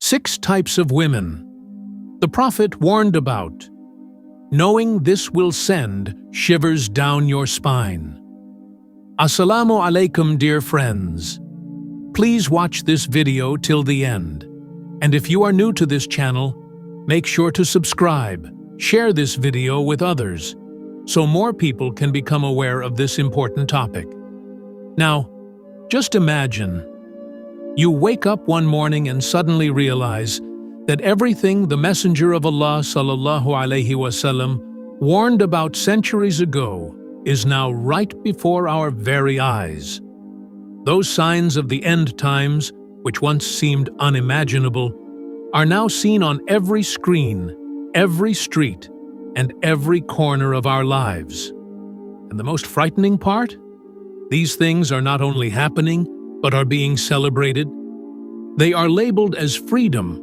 6 types of women the Prophet warned about. Knowing this will send shivers down your spine. Assalamu Alaikum, dear friends. Please watch this video till the end. And if you are new to this channel, make sure to subscribe, share this video with others, so more people can become aware of this important topic. Now, just imagine, you wake up one morning and suddenly realize that everything the Messenger of Allah sallallahu alaihi wasallam warned about centuries ago is now right before our very eyes. Those signs of the end times, which once seemed unimaginable, are now seen on every screen, every street, and every corner of our lives. And the most frightening part? These things are not only happening, but are being celebrated. They are labeled as freedom,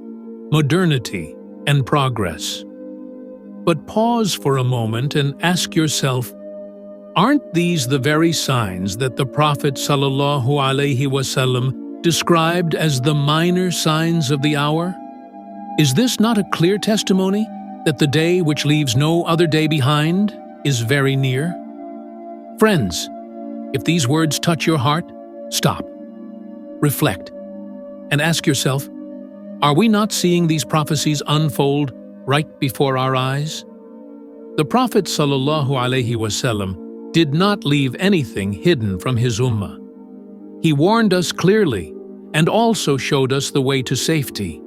modernity, and progress. But pause for a moment and ask yourself, aren't these the very signs that the Prophet sallallahu alaihi wasallam described as the minor signs of the hour? Is this not a clear testimony that the day which leaves no other day behind is very near? Friends, if these words touch your heart, stop, reflect, and ask yourself, are we not seeing these prophecies unfold right before our eyes? The Prophet sallallahu alaihi wasallam did not leave anything hidden from his ummah. He warned us clearly and also showed us the way to safety.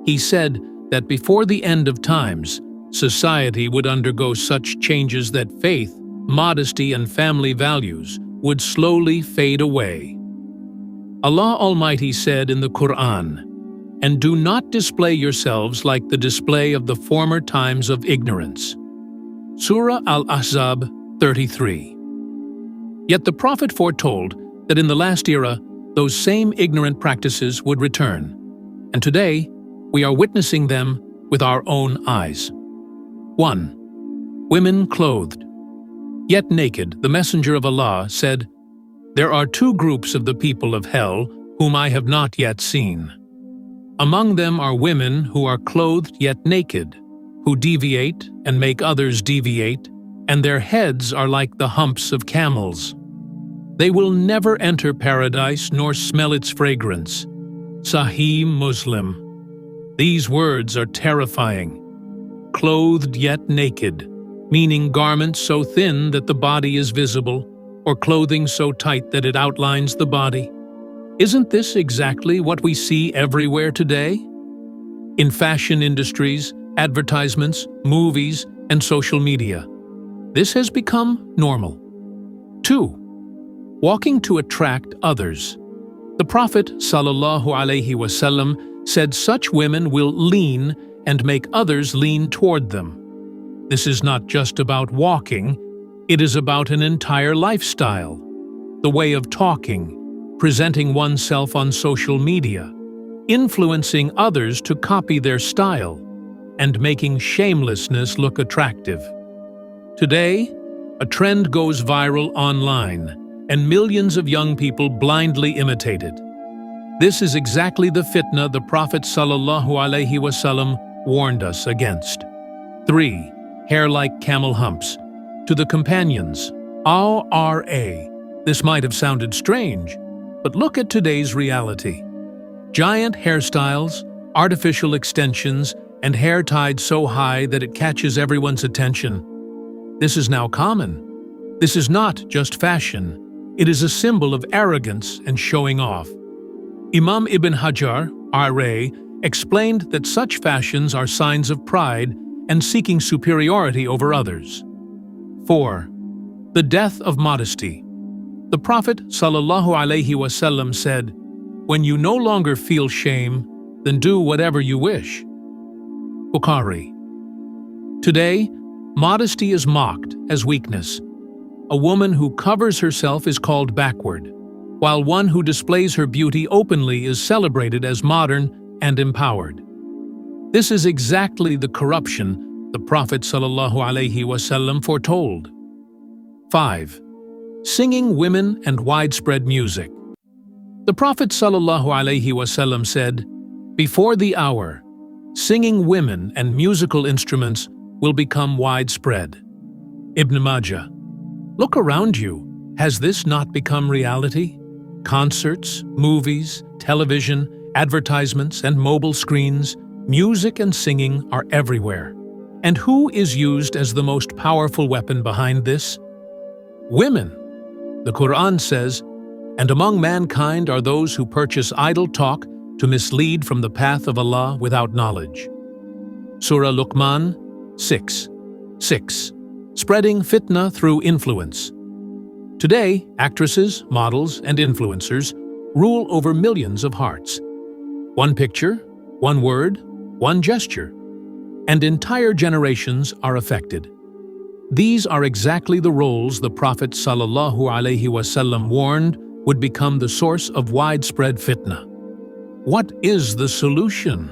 He said that before the end of times, society would undergo such changes that faith, modesty, and family values would slowly fade away. Allah Almighty said in the Quran, "And do not display yourselves like the display of the former times of ignorance." Surah Al-Ahzab 33. Yet the Prophet foretold that in the last era, those same ignorant practices would return, and today we are witnessing them with our own eyes. 1. Women clothed, yet naked. The Messenger of Allah said, "There are 2 groups of the people of hell whom I have not yet seen. Among them are women who are clothed yet naked, who deviate and make others deviate, and their heads are like the humps of camels. They will never enter paradise nor smell its fragrance." Sahih Muslim. These words are terrifying. Clothed yet naked, meaning garments so thin that the body is visible, or clothing so tight that it outlines the body. Isn't this exactly what we see everywhere today? In fashion industries, advertisements, movies, and social media. This has become normal. 2. Walking to attract others. The Prophet sallallahu alaihi wasallam said such women will lean and make others lean toward them. This is not just about walking, it is about an entire lifestyle, the way of talking, presenting oneself on social media, influencing others to copy their style, and making shamelessness look attractive. Today, a trend goes viral online, and millions of young people blindly imitate it. This is exactly the fitna the Prophet sallallahu alaihi wasallam warned us against. 3. Hair like camel humps. To the companions, R.A. This might have sounded strange, but look at today's reality. Giant hairstyles, artificial extensions, and hair tied so high that it catches everyone's attention. This is now common. This is not just fashion. It is a symbol of arrogance and showing off. Imam Ibn Hajar, R.A., explained that such fashions are signs of pride and seeking superiority over others. 4. The death of modesty. The Prophet sallallahu alaihi wasallam said, "When you no longer feel shame, then do whatever you wish." Bukhari. Today, modesty is mocked as weakness. A woman who covers herself is called backward, while one who displays her beauty openly is celebrated as modern and empowered. This is exactly the corruption the Prophet sallallahu alaihi wasallam foretold. 5. Singing women and widespread music. The Prophet sallallahu alaihi wasallam said, Before the hour, singing women and musical instruments will become widespread. Ibn Majah. Look around you. Has this not become reality? Concerts, movies, television, advertisements, and mobile screens, music and singing are everywhere. And who is used as the most powerful weapon behind this? Women. The Quran says, "And among mankind are those who purchase idle talk to mislead from the path of Allah without knowledge." Surah Luqman 6:6. Spreading fitna through influence. Today, actresses, models, and influencers rule over millions of hearts. One picture, one word, one gesture, and entire generations are affected. These are exactly the roles the Prophet ﷺ warned would become the source of widespread fitna. What is the solution?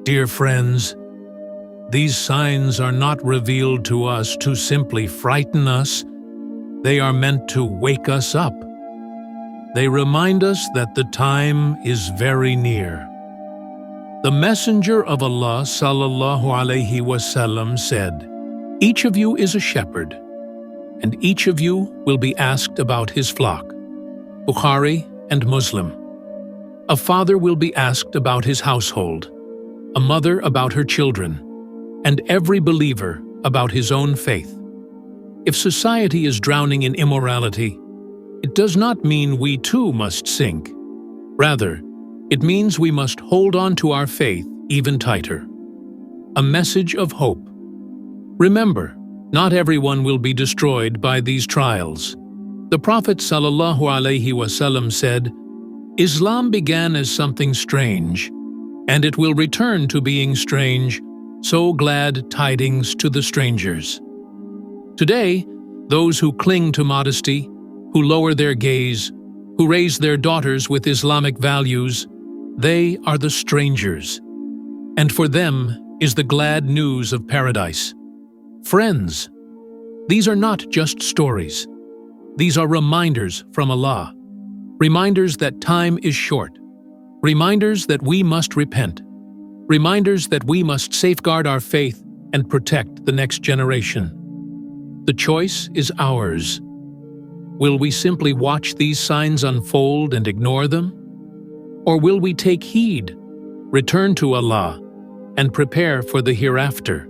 Dear friends, these signs are not revealed to us to simply frighten us. They are meant to wake us up. They remind us that the time is very near. The Messenger of Allah ﷺ said, "Each of you is a shepherd, and each of you will be asked about his flock." Bukhari and Muslim. A father will be asked about his household, a mother about her children, and every believer about his own faith. If society is drowning in immorality, it does not mean we too must sink. Rather, it means we must hold on to our faith even tighter. A message of hope. Remember, not everyone will be destroyed by these trials. The Prophet ﷺ said, "Islam began as something strange, and it will return to being strange, so glad tidings to the strangers." Today, those who cling to modesty, who lower their gaze, who raise their daughters with Islamic values, they are the strangers. And for them is the glad news of paradise. Friends, these are not just stories. These are reminders from Allah. Reminders that time is short. Reminders that we must repent. Reminders that we must safeguard our faith and protect the next generation. The choice is ours. Will we simply watch these signs unfold and ignore them? Or will we take heed, return to Allah, and prepare for the hereafter?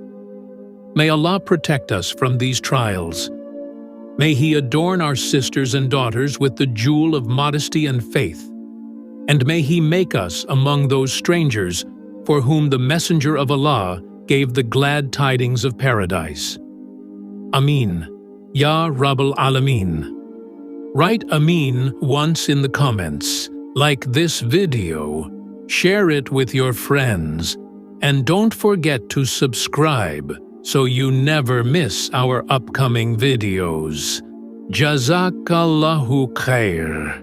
May Allah protect us from these trials. May He adorn our sisters and daughters with the jewel of modesty and faith. And may He make us among those strangers for whom the Messenger of Allah gave the glad tidings of paradise. Ameen. Ya Rabbal Alameen. Write Ameen once in the comments, like this video, share it with your friends, and don't forget to subscribe so you never miss our upcoming videos. Jazakallahu khair.